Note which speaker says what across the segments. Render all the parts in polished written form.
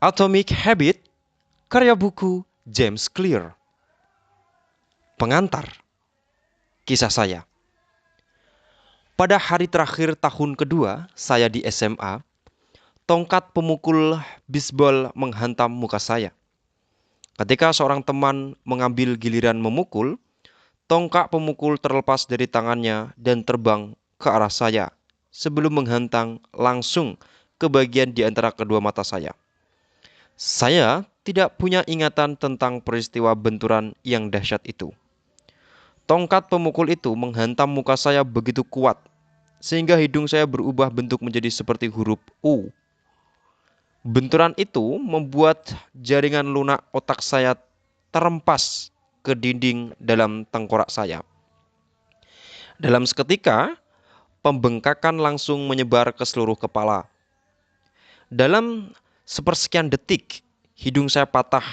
Speaker 1: Atomic Habit, karya buku James Clear. Pengantar, kisah saya. Pada hari terakhir tahun kedua saya di SMA, tongkat pemukul bisbol menghantam muka saya. Ketika seorang teman mengambil giliran memukul, tongkat pemukul terlepas dari tangannya dan terbang ke arah saya sebelum menghantam langsung ke bagian di antara kedua mata saya. Saya tidak punya ingatan tentang peristiwa benturan yang dahsyat itu. Tongkat pemukul itu menghantam muka saya begitu kuat, sehingga hidung saya berubah bentuk menjadi seperti huruf U. Benturan itu membuat jaringan lunak otak saya terempas ke dinding dalam tengkorak saya. Dalam seketika, pembengkakan langsung menyebar ke seluruh kepala. Dalam sepersekian detik, hidung saya patah.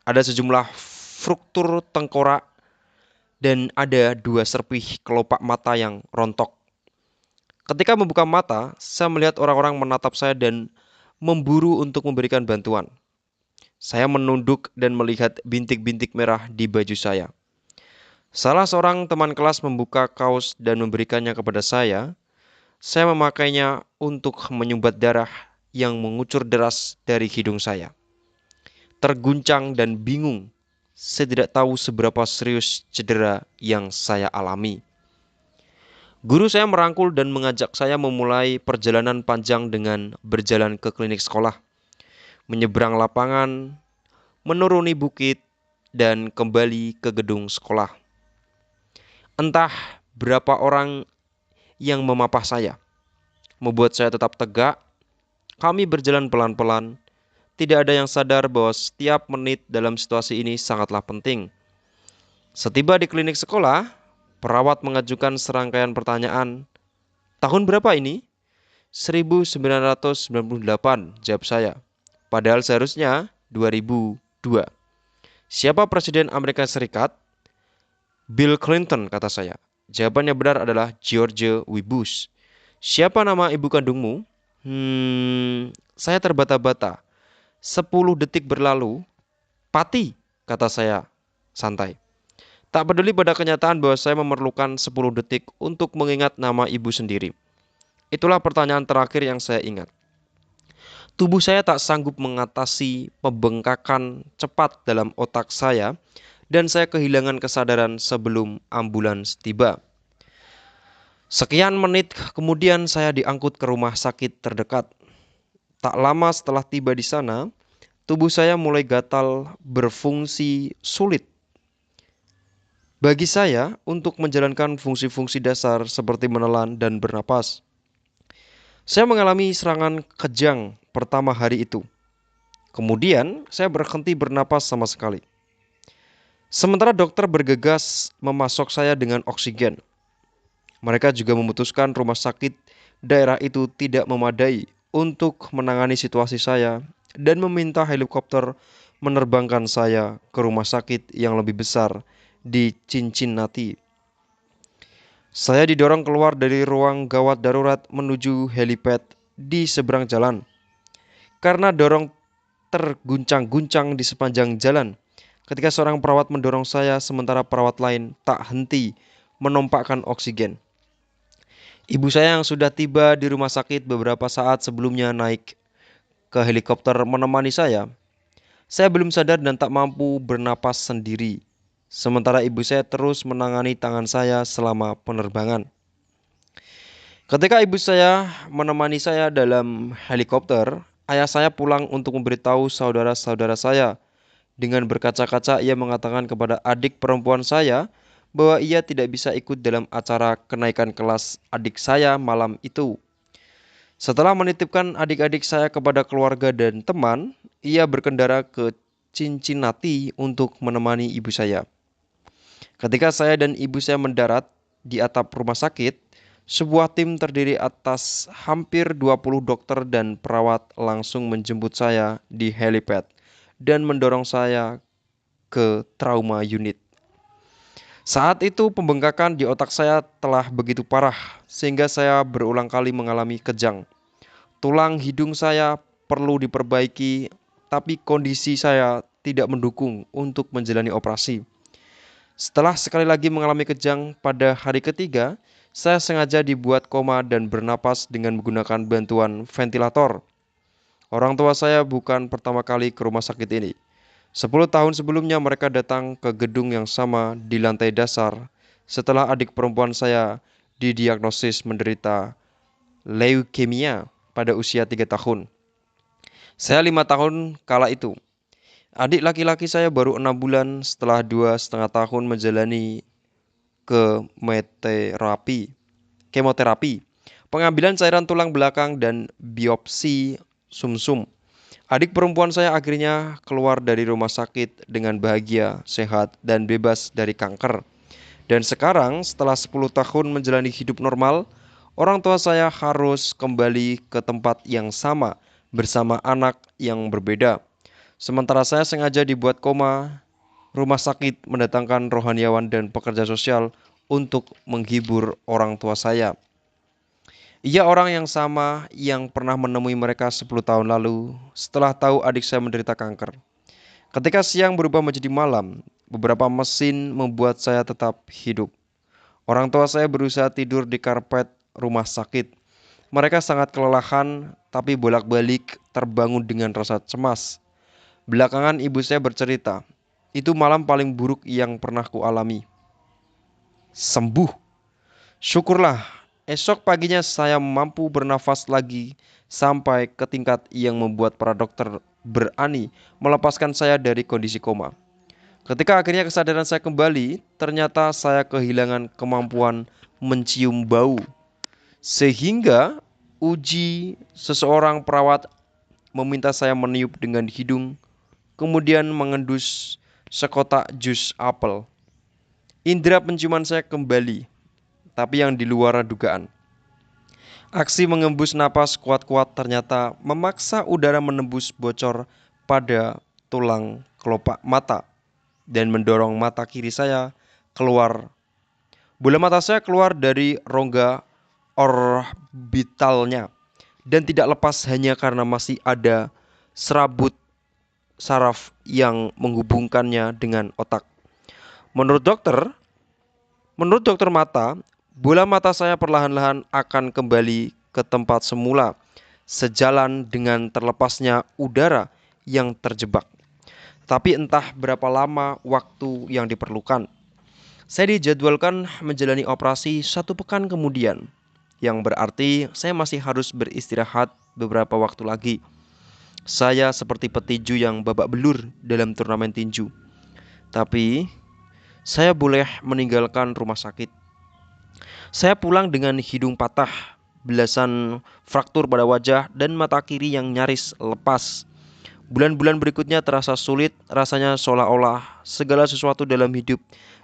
Speaker 1: Ada sejumlah struktur tengkorak dan ada 2 serpih kelopak mata yang rontok. Ketika membuka mata, saya melihat orang-orang menatap saya dan memburu untuk memberikan bantuan. Saya menunduk dan melihat bintik-bintik merah di baju saya. Salah seorang teman kelas membuka kaos dan memberikannya kepada saya. Saya memakainya untuk menyumbat darah yang mengucur deras dari hidung saya. Terguncang dan bingung, saya tidak tahu seberapa serius cedera yang saya alami. Guru saya merangkul dan mengajak saya memulai perjalanan panjang dengan berjalan ke klinik sekolah, menyeberang lapangan, menuruni bukit, dan kembali ke gedung sekolah. Entah berapa orang yang memapah saya, membuat saya tetap tegak. Kami berjalan pelan-pelan. Tidak ada yang sadar bahwa setiap menit dalam situasi ini sangatlah penting. Setiba di klinik sekolah, perawat mengajukan serangkaian pertanyaan. Tahun berapa ini? 1998, jawab saya. Padahal seharusnya 2002. Siapa Presiden Amerika Serikat? Bill Clinton, kata saya. Jawabannya benar adalah George W. Bush. Siapa nama ibu kandungmu? Saya terbata-bata. 10 detik berlalu. Pati, kata saya santai. Tak peduli pada kenyataan bahwa saya memerlukan 10 detik untuk mengingat nama ibu sendiri. Itulah pertanyaan terakhir yang saya ingat. Tubuh saya tak sanggup mengatasi pembengkakan cepat dalam otak saya dan saya kehilangan kesadaran sebelum ambulans tiba. Sekian menit kemudian saya diangkut ke rumah sakit terdekat. Tak lama setelah tiba di sana, tubuh saya mulai gatal, berfungsi sulit. Bagi saya, untuk menjalankan fungsi-fungsi dasar seperti menelan dan bernapas. Saya mengalami serangan kejang pertama hari itu. Kemudian, saya berhenti bernapas sama sekali. Sementara dokter bergegas memasok saya dengan oksigen. Mereka juga memutuskan rumah sakit daerah itu tidak memadai untuk menangani situasi saya dan meminta helikopter menerbangkan saya ke rumah sakit yang lebih besar di Cincinnati. Saya didorong keluar dari ruang gawat darurat menuju helipad di seberang jalan. Karena dorong terguncang-guncang di sepanjang jalan, ketika seorang perawat mendorong saya sementara perawat lain tak henti menompakkan oksigen. Ibu saya yang sudah tiba di rumah sakit beberapa saat sebelumnya naik ke helikopter menemani saya. Saya belum sadar dan tak mampu bernapas sendiri. Sementara ibu saya terus menangani tangan saya selama penerbangan. Ketika ibu saya menemani saya dalam helikopter, ayah saya pulang untuk memberitahu saudara-saudara saya. Dengan berkaca-kaca ia mengatakan kepada adik perempuan saya bahwa ia tidak bisa ikut dalam acara kenaikan kelas adik saya malam itu. Setelah menitipkan adik-adik saya kepada keluarga dan teman, ia berkendara ke Cincinnati untuk menemani ibu saya. Ketika saya dan ibu saya mendarat di atap rumah sakit, sebuah tim terdiri atas hampir 20 dokter dan perawat langsung menjemput saya di helipad dan mendorong saya ke trauma unit. Saat itu pembengkakan di otak saya telah begitu parah sehingga saya berulang kali mengalami kejang. Tulang hidung saya perlu diperbaiki, tapi kondisi saya tidak mendukung untuk menjalani operasi. Setelah sekali lagi mengalami kejang pada hari ketiga, saya sengaja dibuat koma dan bernapas dengan menggunakan bantuan ventilator. Orang tua saya bukan pertama kali ke rumah sakit ini. 10 tahun sebelumnya mereka datang ke gedung yang sama di lantai dasar setelah adik perempuan saya didiagnosis menderita leukemia pada usia 3 tahun. Saya 5 tahun kala itu. Adik laki-laki saya baru 6 bulan setelah 2,5 tahun menjalani kemoterapi, pengambilan cairan tulang belakang dan biopsi sumsum. Adik perempuan saya akhirnya keluar dari rumah sakit dengan bahagia, sehat, dan bebas dari kanker. Dan sekarang setelah 10 tahun menjalani hidup normal, orang tua saya harus kembali ke tempat yang sama bersama anak yang berbeda. Sementara saya sengaja dibuat koma, rumah sakit mendatangkan rohaniawan dan pekerja sosial untuk menghibur orang tua saya. Ia orang yang sama yang pernah menemui mereka 10 tahun lalu setelah tahu adik saya menderita kanker. Ketika siang berubah menjadi malam, beberapa mesin membuat saya tetap hidup. Orang tua saya berusaha tidur di karpet rumah sakit. Mereka sangat kelelahan, tapi bolak-balik terbangun dengan rasa cemas. Belakangan ibu saya bercerita, itu malam paling buruk yang pernah kualami. Sembuh. Syukurlah, esok paginya saya mampu bernafas lagi sampai ke tingkat yang membuat para dokter berani melepaskan saya dari kondisi koma. Ketika akhirnya kesadaran saya kembali, ternyata saya kehilangan kemampuan mencium bau. Sehingga seseorang perawat meminta saya meniup dengan hidung, kemudian mengendus sekotak jus apel. Indera penciuman saya kembali, tapi yang di luar dugaan. Aksi mengembus napas kuat-kuat ternyata memaksa udara menembus bocor pada tulang kelopak mata dan mendorong mata kiri saya keluar. Bola mata saya keluar dari rongga orbitalnya dan tidak lepas hanya karena masih ada serabut saraf yang menghubungkannya dengan otak. Menurut dokter mata, bola mata saya perlahan-lahan akan kembali ke tempat semula, sejalan dengan terlepasnya udara yang terjebak. Tapi entah berapa lama waktu yang diperlukan. Saya dijadwalkan menjalani operasi 1 pekan kemudian, yang berarti saya masih harus beristirahat beberapa waktu lagi. Saya seperti petinju yang babak belur dalam turnamen tinju. Tapi saya boleh meninggalkan rumah sakit. Saya pulang dengan hidung patah, belasan fraktur pada wajah, dan mata kiri yang nyaris lepas. Bulan-bulan berikutnya terasa sulit, rasanya seolah-olah segala sesuatu dalam hidup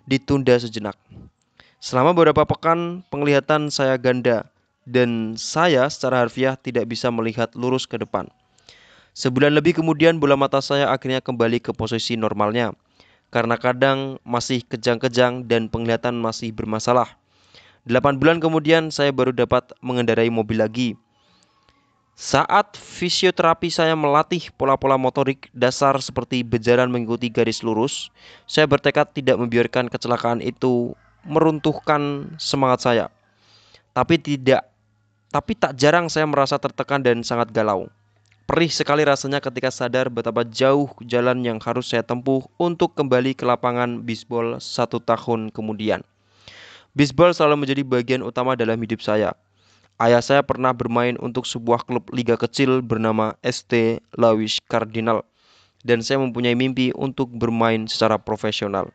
Speaker 1: ditunda sejenak. Selama beberapa pekan, penglihatan saya ganda, dan saya secara harfiah tidak bisa melihat lurus ke depan. Sebulan lebih kemudian, bola mata saya akhirnya kembali ke posisi normalnya, karena kadang masih kejang-kejang dan penglihatan masih bermasalah. 8 bulan kemudian saya baru dapat mengendarai mobil lagi. Saat fisioterapi saya melatih pola-pola motorik dasar seperti berjalan mengikuti garis lurus, saya bertekad tidak membiarkan kecelakaan itu meruntuhkan semangat saya. Tapi tak jarang saya merasa tertekan dan sangat galau. Perih sekali rasanya ketika sadar betapa jauh jalan yang harus saya tempuh untuk kembali ke lapangan bisbol 1 tahun kemudian. Bisbol selalu menjadi bagian utama dalam hidup saya. Ayah saya pernah bermain untuk sebuah klub liga kecil bernama St. Louis Cardinals, dan saya mempunyai mimpi untuk bermain secara profesional.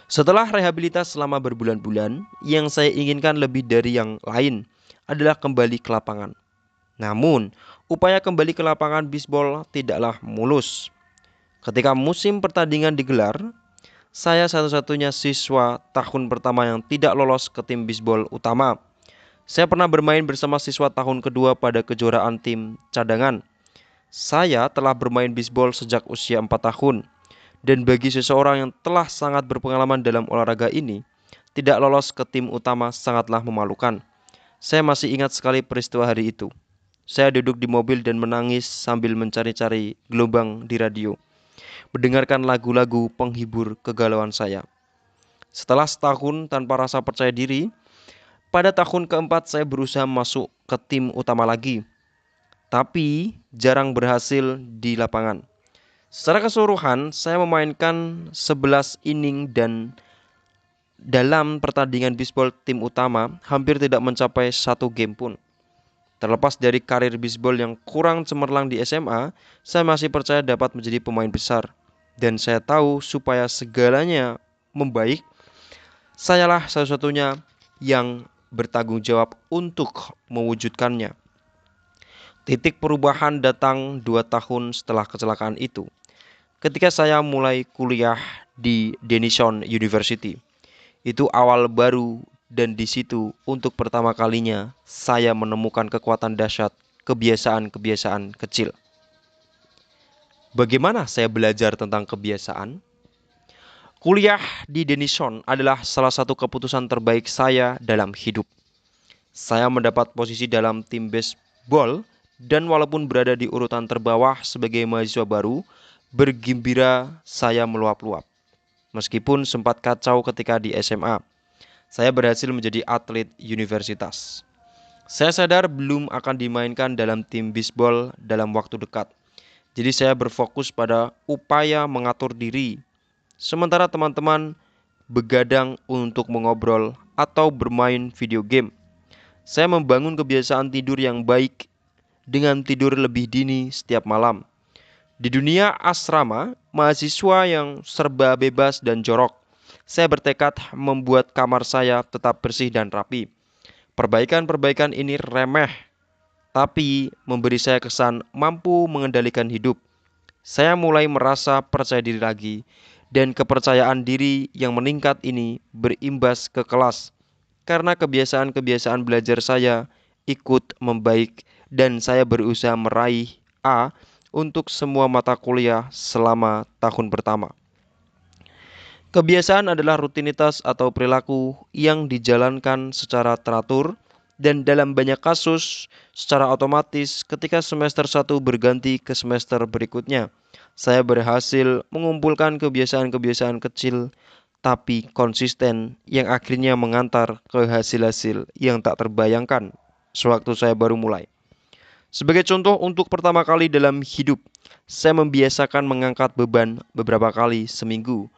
Speaker 1: Setelah rehabilitas selama berbulan-bulan, yang saya inginkan lebih dari yang lain adalah kembali ke lapangan. Namun, upaya kembali ke lapangan bisbol tidaklah mulus. Ketika musim pertandingan digelar, saya satu-satunya siswa tahun pertama yang tidak lolos ke tim bisbol utama. Saya pernah bermain bersama siswa tahun kedua pada kejuaraan tim cadangan. Saya telah bermain bisbol sejak usia 4 tahun. Dan bagi seseorang yang telah sangat berpengalaman dalam olahraga ini, tidak lolos ke tim utama sangatlah memalukan. Saya masih ingat sekali peristiwa hari itu. saya duduk di mobil dan menangis sambil mencari-cari gelombang di radio, mendengarkan lagu-lagu penghibur kegalauan saya. Setelah setahun tanpa rasa percaya diri, pada tahun keempat saya berusaha masuk ke tim utama lagi, tapi jarang berhasil di lapangan. Secara keseluruhan, saya memainkan 11 inning dan dalam pertandingan bisbol tim utama hampir tidak mencapai satu game pun. Terlepas dari karir bisbol yang kurang cemerlang di SMA, saya masih percaya dapat menjadi pemain besar. Dan saya tahu supaya segalanya membaik, sayalah satu-satunya yang bertanggung jawab untuk mewujudkannya. Titik perubahan datang 2 tahun setelah kecelakaan itu, ketika saya mulai kuliah di Denison University. Itu awal baru dan di situ untuk pertama kalinya saya menemukan kekuatan dahsyat kebiasaan-kebiasaan kecil. Bagaimana saya belajar tentang kebiasaan? Kuliah di Denison adalah salah satu keputusan terbaik saya dalam hidup. Saya mendapat posisi dalam tim baseball dan walaupun berada di urutan terbawah sebagai mahasiswa baru, bergembira saya meluap-luap. Meskipun sempat kacau ketika di SMA, saya berhasil menjadi atlet universitas. Saya sadar belum akan dimainkan dalam tim bisbol dalam waktu dekat. Jadi saya berfokus pada upaya mengatur diri. Sementara teman-teman begadang untuk mengobrol atau bermain video game. Saya membangun kebiasaan tidur yang baik dengan tidur lebih dini setiap malam. Di dunia asrama, mahasiswa yang serba bebas dan jorok, saya bertekad membuat kamar saya tetap bersih dan rapi. Perbaikan-perbaikan ini remeh, tapi memberi saya kesan mampu mengendalikan hidup. Saya mulai merasa percaya diri lagi, dan kepercayaan diri yang meningkat ini berimbas ke kelas. Karena kebiasaan-kebiasaan belajar saya ikut membaik dan saya berusaha meraih A untuk semua mata kuliah selama tahun pertama. Kebiasaan adalah rutinitas atau perilaku yang dijalankan secara teratur dan dalam banyak kasus secara otomatis ketika semester 1 berganti ke semester berikutnya. Saya berhasil mengumpulkan kebiasaan-kebiasaan kecil tapi konsisten yang akhirnya mengantar ke hasil-hasil yang tak terbayangkan sewaktu saya baru mulai. Sebagai contoh, untuk pertama kali dalam hidup, saya membiasakan mengangkat beban beberapa kali seminggu.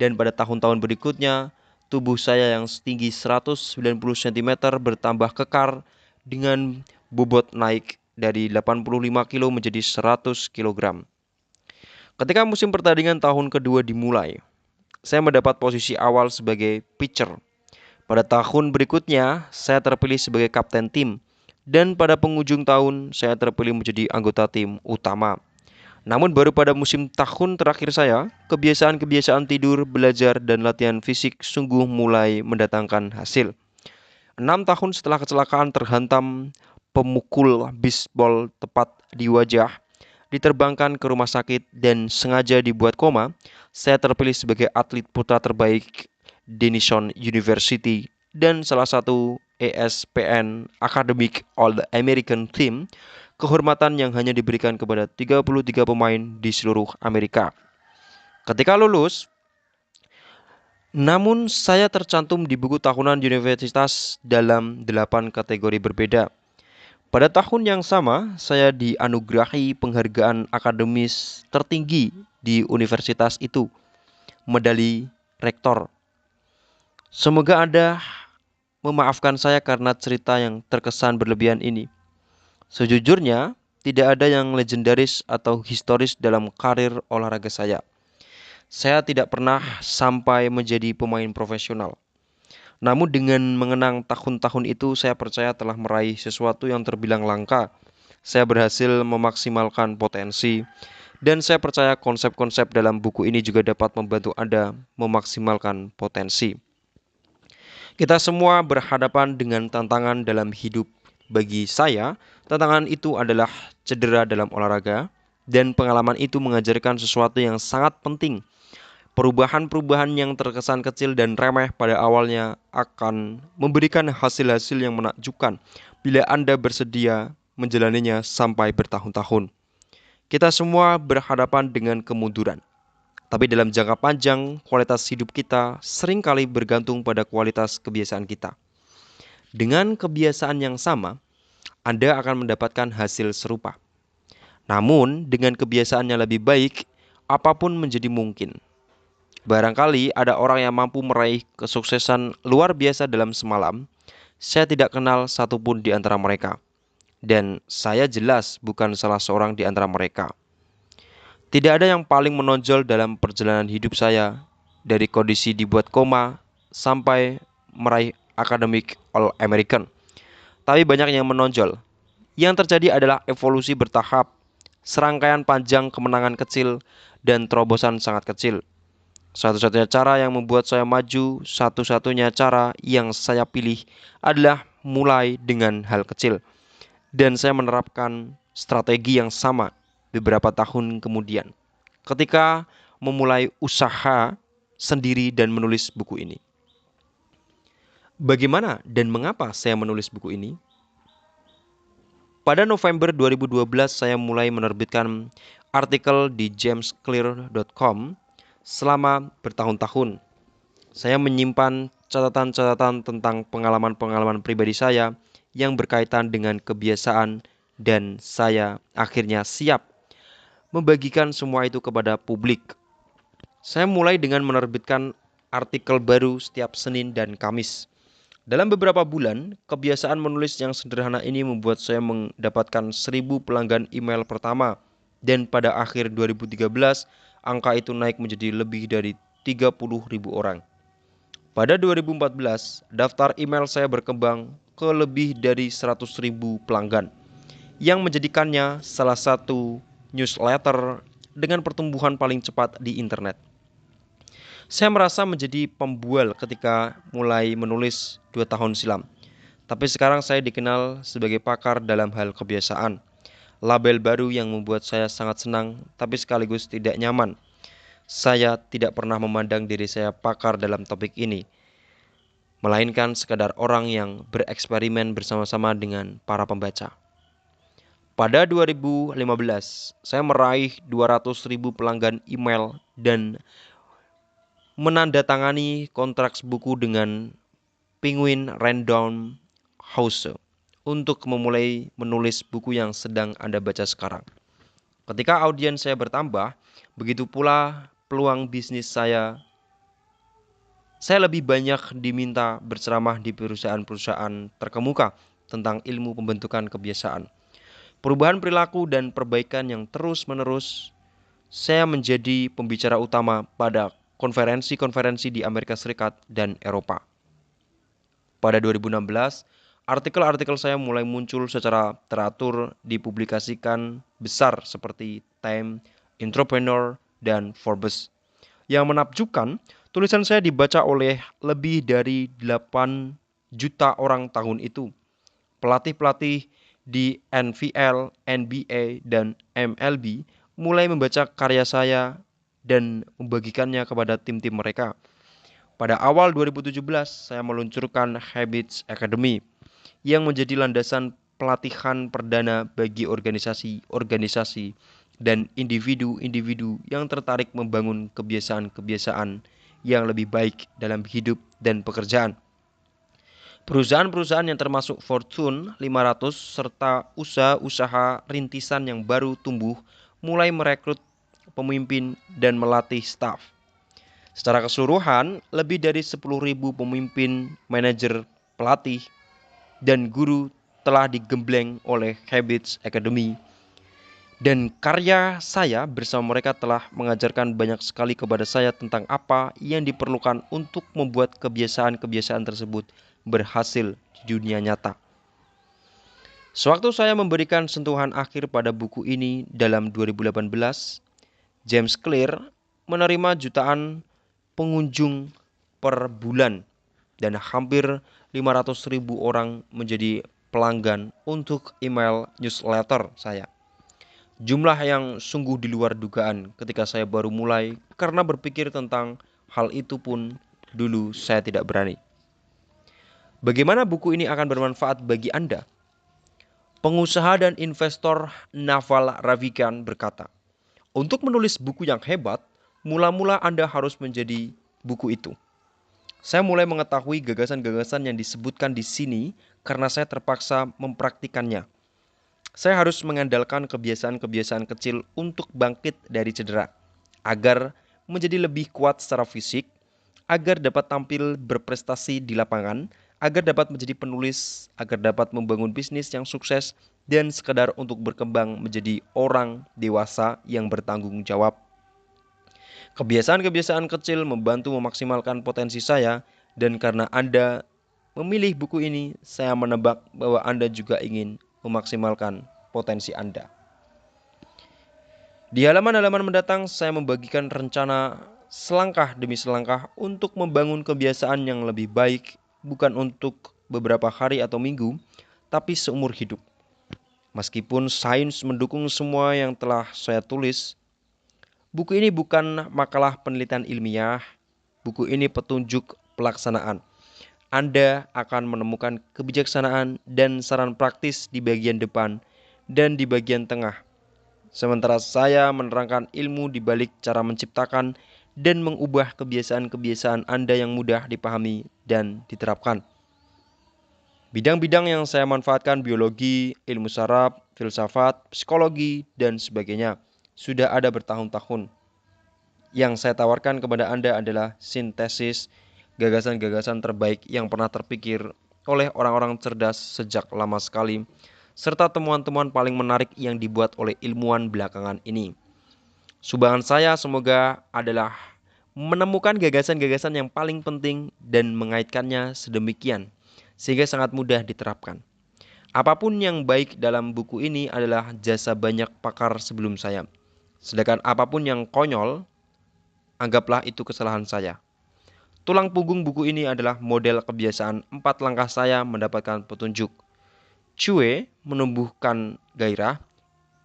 Speaker 1: Dan pada tahun-tahun berikutnya, tubuh saya yang setinggi 190 cm bertambah kekar dengan bobot naik dari 85 kg menjadi 100 kg. Ketika musim pertandingan tahun kedua dimulai, saya mendapat posisi awal sebagai pitcher. Pada tahun berikutnya, saya terpilih sebagai kapten tim. Dan pada penghujung tahun, saya terpilih menjadi anggota tim utama. Namun baru pada musim tahun terakhir saya, kebiasaan-kebiasaan tidur, belajar, dan latihan fisik sungguh mulai mendatangkan hasil. 6 tahun setelah kecelakaan terhantam pemukul bisbol tepat di wajah, diterbangkan ke rumah sakit dan sengaja dibuat koma, saya terpilih sebagai atlet putra terbaik Denison University dan salah satu ESPN Academic All-American Team, kehormatan yang hanya diberikan kepada 33 pemain di seluruh Amerika. Ketika lulus, namun saya tercantum di buku tahunan universitas dalam 8 kategori berbeda. Pada tahun yang sama, saya dianugerahi penghargaan akademis tertinggi di universitas itu, medali rektor. Semoga Anda memaafkan saya karena cerita yang terkesan berlebihan ini. Sejujurnya, tidak ada yang legendaris atau historis dalam karir olahraga saya. Saya tidak pernah sampai menjadi pemain profesional. Namun dengan mengenang tahun-tahun itu, saya percaya telah meraih sesuatu yang terbilang langka. Saya berhasil memaksimalkan potensi, dan saya percaya konsep-konsep dalam buku ini juga dapat membantu Anda memaksimalkan potensi. Kita semua berhadapan dengan tantangan dalam hidup. Bagi saya, tantangan itu adalah cedera dalam olahraga, dan pengalaman itu mengajarkan sesuatu yang sangat penting. Perubahan-perubahan yang terkesan kecil dan remeh pada awalnya akan memberikan hasil-hasil yang menakjubkan bila Anda bersedia menjalaninya sampai bertahun-tahun. Kita semua berhadapan dengan kemunduran. Tapi dalam jangka panjang, kualitas hidup kita seringkali bergantung pada kualitas kebiasaan kita. Dengan kebiasaan yang sama, Anda akan mendapatkan hasil serupa. Namun, dengan kebiasaan yang lebih baik, apapun menjadi mungkin. Barangkali ada orang yang mampu meraih kesuksesan luar biasa dalam semalam. Saya tidak kenal satupun di antara mereka. Dan saya jelas bukan salah seorang di antara mereka. Tidak ada yang paling menonjol dalam perjalanan hidup saya, dari kondisi dibuat koma sampai meraih akademik All American. Tapi banyak yang menonjol. Yang terjadi adalah evolusi bertahap, serangkaian panjang kemenangan kecil, dan terobosan sangat kecil. Satu-satunya cara yang membuat saya maju, satu-satunya cara yang saya pilih adalah mulai dengan hal kecil. Dan saya menerapkan strategi yang sama beberapa tahun kemudian ketika memulai usaha sendiri dan menulis buku ini. Bagaimana dan mengapa saya menulis buku ini? Pada November 2012 saya mulai menerbitkan artikel di jamesclear.com selama bertahun-tahun. Saya menyimpan catatan-catatan tentang pengalaman-pengalaman pribadi saya yang berkaitan dengan kebiasaan dan saya akhirnya siap membagikan semua itu kepada publik. Saya mulai dengan menerbitkan artikel baru setiap Senin dan Kamis. Dalam beberapa bulan, kebiasaan menulis yang sederhana ini membuat saya mendapatkan 1.000 pelanggan email pertama. Dan pada akhir 2013, angka itu naik menjadi lebih dari 30.000 orang. Pada 2014, daftar email saya berkembang ke lebih dari 100.000 pelanggan, yang menjadikannya salah satu newsletter dengan pertumbuhan paling cepat di internet. Saya merasa menjadi pembual ketika mulai menulis 2 tahun silam. Tapi sekarang saya dikenal sebagai pakar dalam hal kebiasaan. Label baru yang membuat saya sangat senang, tapi sekaligus tidak nyaman. Saya tidak pernah memandang diri saya pakar dalam topik ini, melainkan sekadar orang yang bereksperimen bersama-sama dengan para pembaca. Pada 2015, saya meraih 200.000 pelanggan email dan menandatangani kontrak buku dengan Penguin Random House untuk memulai menulis buku yang sedang Anda baca sekarang. Ketika audiens saya bertambah, begitu pula peluang bisnis saya. Saya lebih banyak diminta berceramah di perusahaan-perusahaan terkemuka tentang ilmu pembentukan kebiasaan, perubahan perilaku, dan perbaikan yang terus-menerus. Saya menjadi pembicara utama pada konferensi-konferensi di Amerika Serikat dan Eropa. Pada 2016, artikel-artikel saya mulai muncul secara teratur dipublikasikan besar seperti Time, Entrepreneur, dan Forbes. Yang menakjubkan, tulisan saya dibaca oleh lebih dari 8 juta orang tahun itu. Pelatih-pelatih di NFL, NBA, dan MLB mulai membaca karya saya dan membagikannya kepada tim-tim mereka. Pada awal 2017, saya meluncurkan Habits Academy yang menjadi landasan pelatihan perdana bagi organisasi-organisasi dan individu-individu yang tertarik membangun kebiasaan-kebiasaan yang lebih baik dalam hidup dan pekerjaan. Perusahaan-perusahaan yang termasuk Fortune 500 serta usaha-usaha rintisan yang baru tumbuh mulai merekrut pemimpin dan melatih staf. Secara keseluruhan, lebih dari 10.000 pemimpin, manajer, pelatih, dan guru telah digembleng oleh Habits Academy. Dan karya saya bersama mereka telah mengajarkan banyak sekali kepada saya tentang apa yang diperlukan untuk membuat kebiasaan-kebiasaan tersebut berhasil di dunia nyata. Sewaktu saya memberikan sentuhan akhir pada buku ini dalam 2018, James Clear menerima jutaan pengunjung per bulan dan hampir 500.000 orang menjadi pelanggan untuk email newsletter saya. Jumlah yang sungguh di luar dugaan ketika saya baru mulai, karena berpikir tentang hal itu pun dulu saya tidak berani. Bagaimana buku ini akan bermanfaat bagi Anda? Pengusaha dan investor Naval Ravikant berkata, untuk menulis buku yang hebat, mula-mula Anda harus menjadi buku itu. Saya mulai mengetahui gagasan-gagasan yang disebutkan di sini karena saya terpaksa mempraktikannya. Saya harus mengandalkan kebiasaan-kebiasaan kecil untuk bangkit dari cedera, agar menjadi lebih kuat secara fisik, agar dapat tampil berprestasi di lapangan, agar dapat menjadi penulis, agar dapat membangun bisnis yang sukses, dan sekedar untuk berkembang menjadi orang dewasa yang bertanggung jawab. Kebiasaan-kebiasaan kecil membantu memaksimalkan potensi saya, dan karena Anda memilih buku ini, saya menebak bahwa Anda juga ingin memaksimalkan potensi Anda. Di halaman-halaman mendatang, saya membagikan rencana selangkah demi selangkah untuk membangun kebiasaan yang lebih baik, bukan untuk beberapa hari atau minggu, tapi seumur hidup. Meskipun sains mendukung semua yang telah saya tulis, buku ini bukan makalah penelitian ilmiah, buku ini petunjuk pelaksanaan. Anda akan menemukan kebijaksanaan dan saran praktis di bagian depan dan di bagian tengah. Sementara saya menerangkan ilmu di balik cara menciptakan dan mengubah kebiasaan-kebiasaan Anda yang mudah dipahami dan diterapkan. Bidang-bidang yang saya manfaatkan biologi, ilmu saraf, filsafat, psikologi, dan sebagainya sudah ada bertahun-tahun. Yang saya tawarkan kepada Anda adalah sintesis gagasan-gagasan terbaik yang pernah terpikir oleh orang-orang cerdas sejak lama sekali, serta temuan-temuan paling menarik yang dibuat oleh ilmuwan belakangan ini. Sumbangan saya semoga adalah menemukan gagasan-gagasan yang paling penting dan mengaitkannya sedemikian, sehingga sangat mudah diterapkan. Apapun yang baik dalam buku ini adalah jasa banyak pakar sebelum saya. Sedangkan apapun yang konyol, anggaplah itu kesalahan saya. Tulang punggung buku ini adalah model kebiasaan 4 langkah saya mendapatkan petunjuk. Cue menumbuhkan gairah,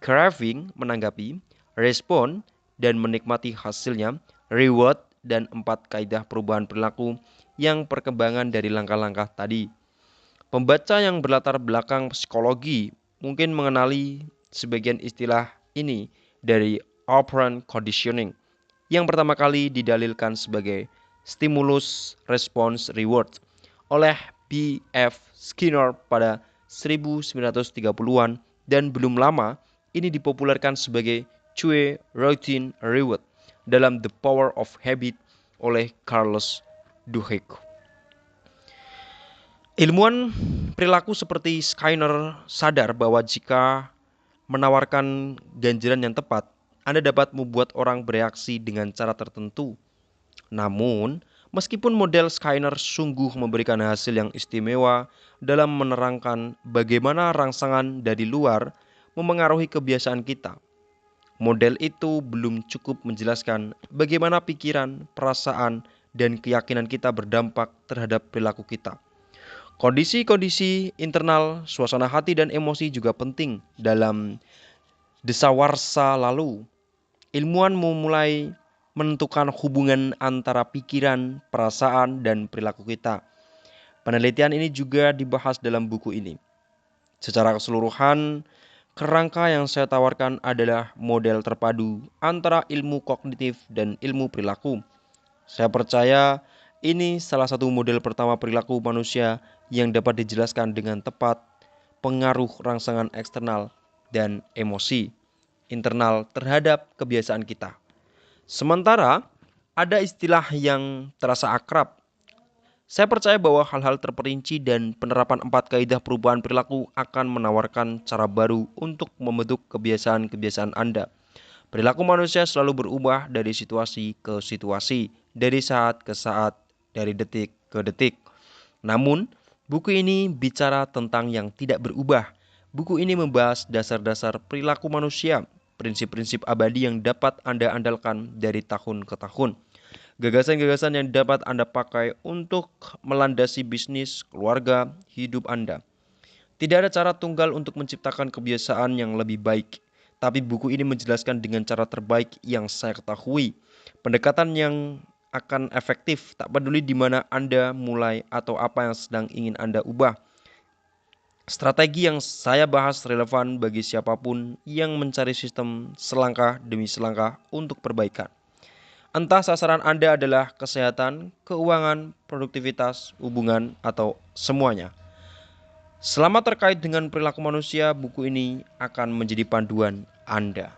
Speaker 1: craving menanggapi, respon dan menikmati hasilnya, reward dan 4 kaidah perubahan perilaku yang perkembangan dari langkah-langkah tadi. Pembaca yang berlatar belakang psikologi mungkin mengenali sebagian istilah ini dari operant conditioning, yang pertama kali didalilkan sebagai stimulus response reward oleh B.F. Skinner pada 1930-an dan belum lama ini dipopulerkan sebagai Cue Routine Reward dalam The Power of Habit oleh Carlos Duhigg. Ilmuwan perilaku seperti Skinner sadar bahwa jika menawarkan ganjaran yang tepat, Anda dapat membuat orang bereaksi dengan cara tertentu. Namun, meskipun model Skinner sungguh memberikan hasil yang istimewa dalam menerangkan bagaimana rangsangan dari luar memengaruhi kebiasaan kita, model itu belum cukup menjelaskan bagaimana pikiran, perasaan, dan keyakinan kita berdampak terhadap perilaku kita. Kondisi-kondisi internal, suasana hati dan emosi juga penting dalam dasawarsa lalu. Ilmuwan memulai menentukan hubungan antara pikiran, perasaan, dan perilaku kita. Penelitian ini juga dibahas dalam buku ini. Secara keseluruhan, kerangka yang saya tawarkan adalah model terpadu antara ilmu kognitif dan ilmu perilaku. Saya percaya ini salah satu model pertama perilaku manusia yang dapat dijelaskan dengan tepat pengaruh rangsangan eksternal dan emosi internal terhadap kebiasaan kita. Sementara ada istilah yang terasa akrab. Saya percaya bahwa hal-hal terperinci dan penerapan 4 kaidah perubahan perilaku akan menawarkan cara baru untuk membentuk kebiasaan-kebiasaan Anda. Perilaku manusia selalu berubah dari situasi ke situasi, dari saat ke saat, dari detik ke detik. Namun, buku ini bicara tentang yang tidak berubah. Buku ini membahas dasar-dasar perilaku manusia, prinsip-prinsip abadi yang dapat Anda andalkan dari tahun ke tahun. Gagasan-gagasan yang dapat Anda pakai untuk melandasi bisnis, keluarga, hidup Anda. Tidak ada cara tunggal untuk menciptakan kebiasaan yang lebih baik. Tapi buku ini menjelaskan dengan cara terbaik yang saya ketahui. Pendekatan yang akan efektif tak peduli di mana Anda mulai atau apa yang sedang ingin Anda ubah. Strategi yang saya bahas relevan bagi siapapun yang mencari sistem selangkah demi selangkah untuk perbaikan. Entah sasaran Anda adalah kesehatan, keuangan, produktivitas, hubungan, atau semuanya. Selama terkait dengan perilaku manusia, buku ini akan menjadi panduan Anda.